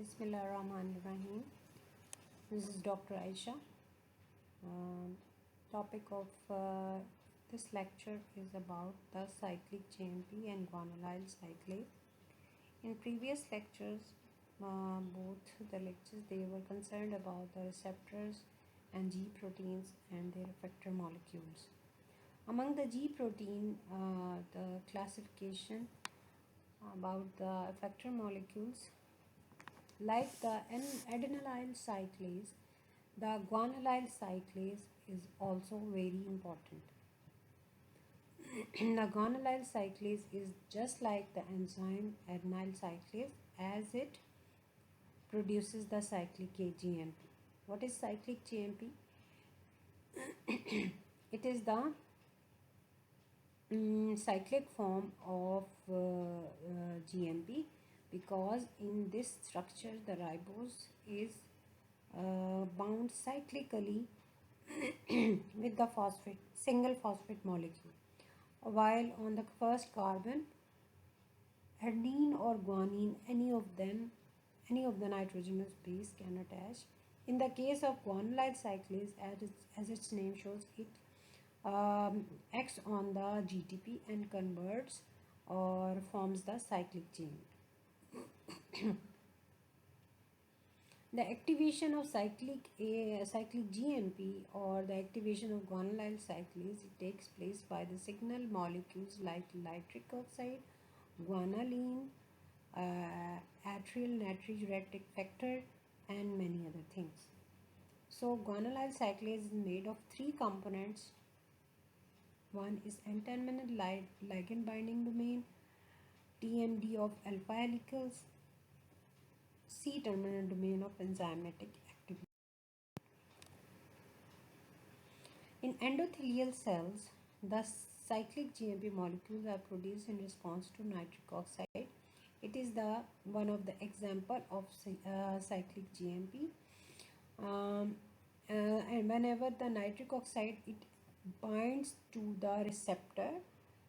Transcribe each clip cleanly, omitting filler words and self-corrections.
Bismillahirrahmanirrahim. This is Dr. Aisha. Topic of this lecture is about the cyclic GMP and guanylyl cyclase. In previous lectures, both the lectures they were concerned about the receptors and G proteins and their effector molecules. Among the G protein, the classification about the effector molecules like the adenylyl cyclase, the guanylyl cyclase is also very important. The guanylyl cyclase is just like the enzyme adenyl cyclase as it produces the cyclic GMP. What is cyclic GMP? It is the cyclic form of GMP, because in this structure the ribose is bound cyclically with the single phosphate molecule, while on the first carbon adenine or guanine, any of the nitrogenous base can attach. In the case of guanylyl cyclase, as its name shows, it acts on the GTP and converts or forms the cyclic chain. The activation of cyclic GMP or the activation of guanylyl cyclase, it takes place by the signal molecules like nitric oxide, guanylene, atrial natriuretic factor, and many other things. So guanylyl cyclase is made of three components. One is N-terminal ligand binding domain, TMD of alpha helicals, C-terminal domain of enzymatic activity. In endothelial cells, the cyclic GMP molecules are produced in response to nitric oxide. It is the one of the example of cyclic GMP. And whenever the nitric oxide it binds to the receptor,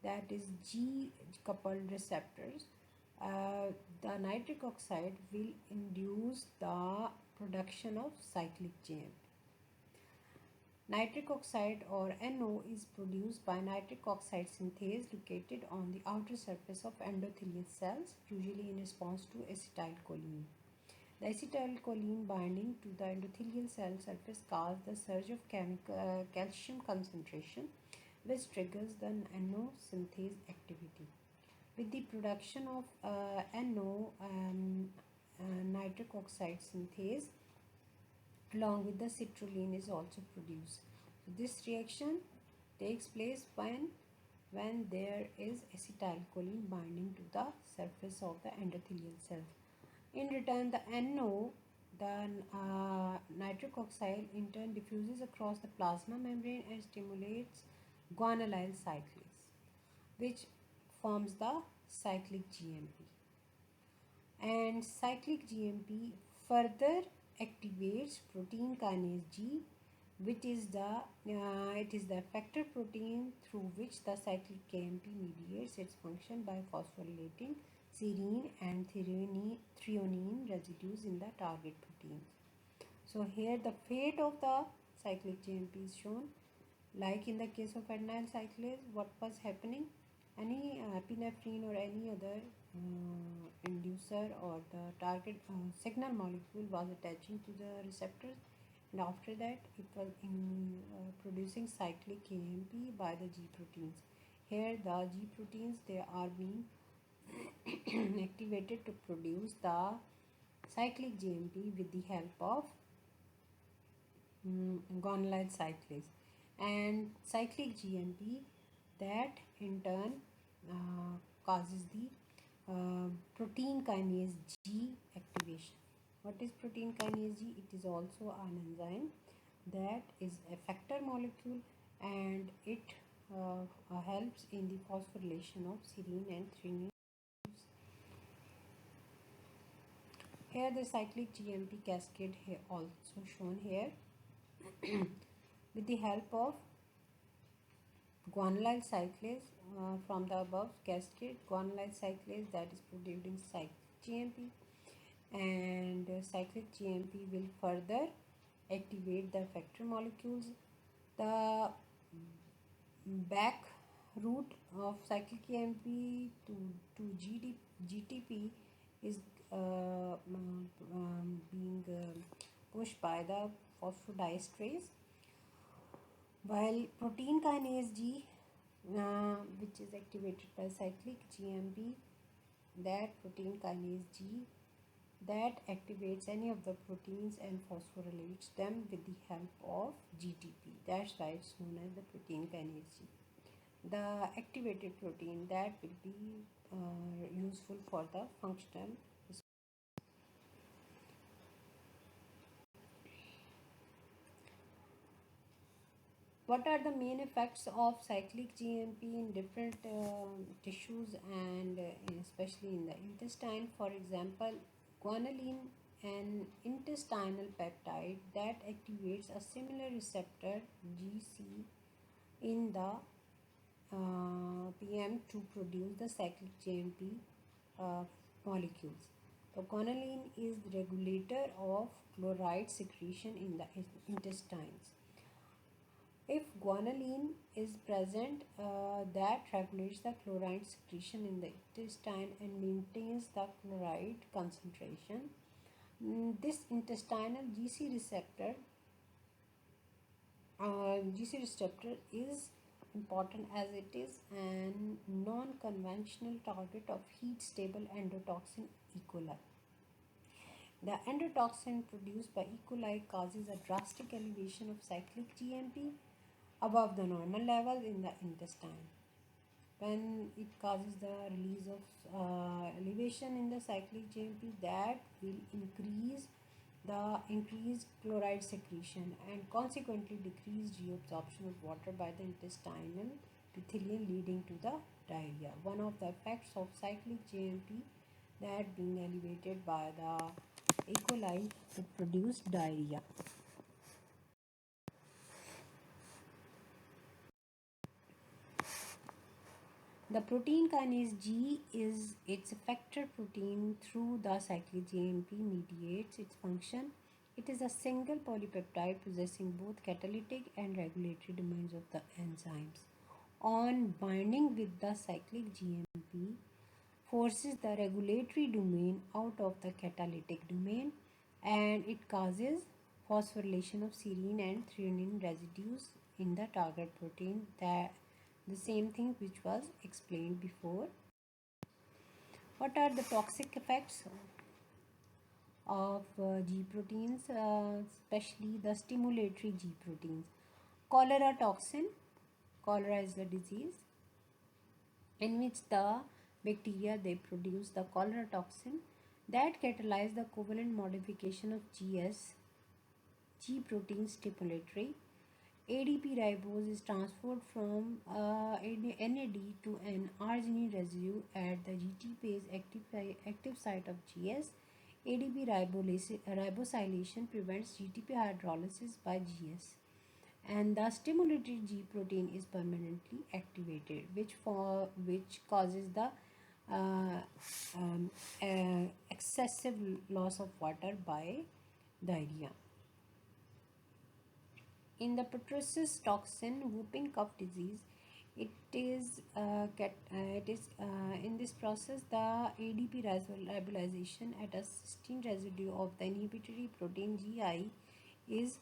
that is G coupled receptors, the nitric oxide will induce the production of cyclic GMP. Nitric oxide or NO is produced by nitric oxide synthase located on the outer surface of endothelial cells, usually in response to acetylcholine. The acetylcholine binding to the endothelial cell surface causes the surge of calcium concentration, which triggers the NO synthase activity. With the production of NO, nitric oxide synthase along with the citrulline is also produced. So this reaction takes place when there is acetylcholine binding to the surface of the endothelial cell. In return, the NO, the nitric oxide, in turn diffuses across the plasma membrane and stimulates guanylyl cyclase, which forms the cyclic GMP. And cyclic GMP further activates protein kinase G, which is the effector protein through which the cyclic GMP mediates its function by phosphorylating serine and threonine residues in the target proteins. So here the fate of the cyclic GMP is shown. Like in the case of adenyl cyclase, what was happening? Any epinephrine or any other inducer or the target signal molecule was attaching to the receptors, and after that it was producing cyclic GMP by the G proteins. Here the G proteins, they are being activated to produce the cyclic GMP with the help of guanylyl cyclase, and cyclic GMP that in turn causes the protein kinase G activation. What is protein kinase G? It is also an enzyme that is a effector molecule, and it helps in the phosphorylation of serine and threonine. Here the cyclic GMP cascade here also shown here with the help of guanylyl cyclase from the above cascade, guanylyl cyclase that is producing cyclic GMP, and cyclic GMP will further activate the effector molecules. The back route of cyclic GMP to GTP is being pushed by the phosphodiesterase, while protein kinase G, which is activated by cyclic GMP, that protein kinase G that activates any of the proteins and phosphorylates them with the help of GTP. That's why it's known as the protein kinase G. The activated protein that will be useful for the functional. What are the main effects of cyclic GMP in different tissues and especially in the intestine? For example, guanylate, an intestinal peptide that activates a similar receptor GC in the PM to produce the cyclic GMP molecules. So guanylate is the regulator of chloride secretion in the intestines. If guanylate is present, that regulates the chloride secretion in the intestine and maintains the chloride concentration. This intestinal GC receptor is important as it is a non-conventional target of heat-stable endotoxin E. coli. The endotoxin produced by E. coli causes a drastic elevation of cyclic GMP above the normal level in the intestine. When it causes the release of elevation in the cyclic GMP, that will increase the increased chloride secretion and consequently decreased reabsorption of water by the intestinal epithelium, leading to the diarrhea. One of the effects of cyclic GMP that being elevated by the E. coli to produce diarrhea. The protein kinase G is its effector protein through the cyclic GMP mediates its function. It is a single polypeptide possessing both catalytic and regulatory domains of the enzymes. On binding with the cyclic GMP, forces the regulatory domain out of the catalytic domain, and it causes phosphorylation of serine and threonine residues in the target protein, that the same thing which was explained before. What are the toxic effects of G proteins, especially the stimulatory G proteins? Cholera toxin. Cholera is the disease in which the bacteria they produce the cholera toxin that catalyze the covalent modification of G protein stimulatory. ADP ribose is transferred from NAD to an arginine residue at the GTPase active site of GS. ADP ribosylation prevents GTP hydrolysis by GS, and the stimulated G protein is permanently activated, which causes the excessive loss of water by diarrhea. In the pertussis toxin, whooping cough disease, it is in this process the ADP ribosylation at a cysteine residue of the inhibitory protein GI is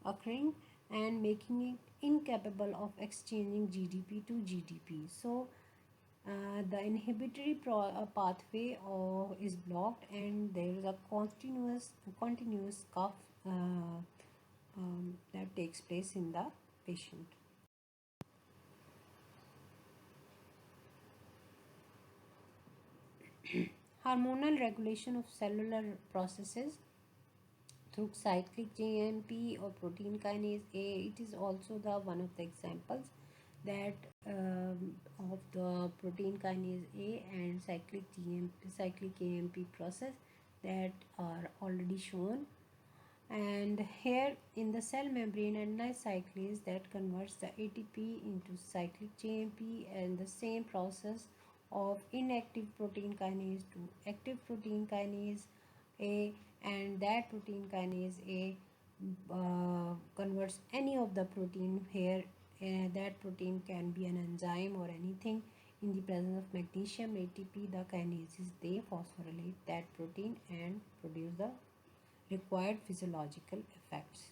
occurring and making it incapable of exchanging GDP to GDP. So the inhibitory pathway is blocked, and there is a continuous cough that takes place in the patient. Hormonal regulation of cellular processes through cyclic GMP or protein kinase A. It is also the one of the examples that of the protein kinase A and cyclic GMP process that are already shown. And here in the cell membrane, adenine cyclase that converts the ATP into cyclic GMP, and the same process of inactive protein kinase to active protein kinase A, and that protein kinase A converts any of the protein here. That protein can be an enzyme or anything. In the presence of magnesium ATP, the kinases they phosphorylate that protein and produce the required physiological effects.